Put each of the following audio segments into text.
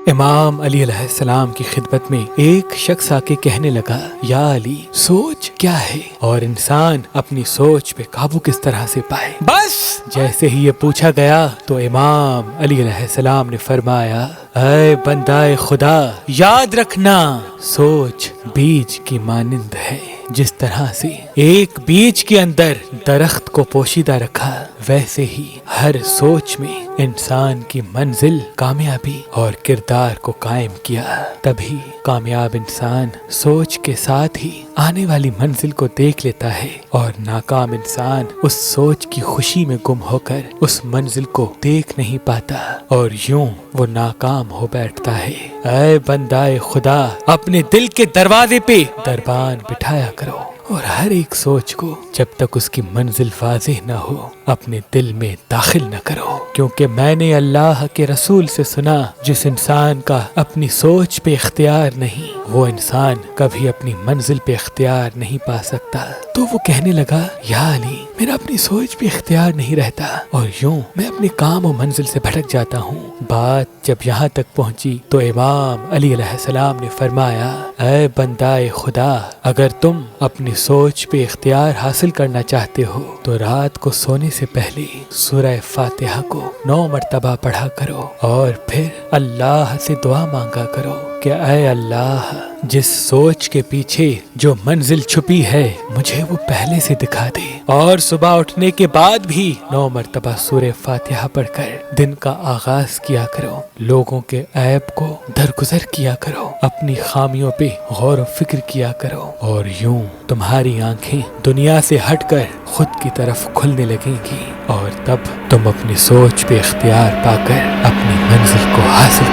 امام علی علیہ السلام کی خدمت میں ایک شخص آ کے کہنے لگا، یا علی، سوچ کیا ہے اور انسان اپنی سوچ پہ قابو کس طرح سے پائے؟ بس جیسے ہی یہ پوچھا گیا تو امام علی علیہ السلام نے فرمایا، اے بندہ خدا، یاد رکھنا سوچ بیج کی مانند ہے۔ جس طرح سے ایک بیج کے اندر درخت کو پوشیدہ رکھا، ویسے ہی ہر سوچ میں انسان کی منزل، کامیابی اور کردار کو قائم کیا، تبھی کامیاب انسان سوچ کے ساتھ ہی آنے والی منزل کو دیکھ لیتا ہے، اور ناکام انسان اس سوچ کی خوشی میں گم ہو کر اس منزل کو دیکھ نہیں پاتا اور یوں وہ ناکام ہو بیٹھتا ہے۔ اے بندہ خدا، اپنے دل کے دروازے پہ دربان بٹھایا کرو، اور ہر ایک سوچ کو جب تک اس کی منزل واضح نہ ہو اپنے دل میں داخل نہ کرو، کیونکہ میں نے اللہ کے رسول سے سنا، جس انسان کا اپنی سوچ پہ اختیار نہیں، وہ انسان کبھی اپنی منزل پہ اختیار نہیں پا سکتا۔ تو وہ کہنے لگا، یا علی، میرا اپنی سوچ پہ اختیار نہیں رہتا اور یوں میں اپنے کام و منزل سے بھٹک جاتا ہوں۔ بات جب یہاں تک پہنچی تو امام علی علیہ السلام نے فرمایا، اے بندہ خدا، اگر تم اپنی سوچ پہ اختیار حاصل کرنا چاہتے ہو تو رات کو سونے سے پہلے سورہ فاتحہ کو 9 مرتبہ پڑھا کرو، اور پھر اللہ سے دعا مانگا کرو کہ اے اللہ، جس سوچ کے پیچھے جو منزل چھپی ہے مجھے وہ پہلے سے دکھا دے، اور صبح اٹھنے کے بعد بھی 9 مرتبہ سورہ فاتحہ پڑھ کر دن کا آغاز کیا کرو، لوگوں کے عیب کو درگزر کیا کرو، اپنی خامیوں پہ غور و فکر کیا کرو، اور یوں تمہاری آنکھیں دنیا سے ہٹ کر خود کی طرف کھلنے لگیں گی، اور تب تم اپنی سوچ پہ اختیار پا کر اپنی منزل کو حاصل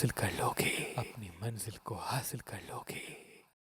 کر لو گے، اپنی منزل کو حاصل کر لو گے۔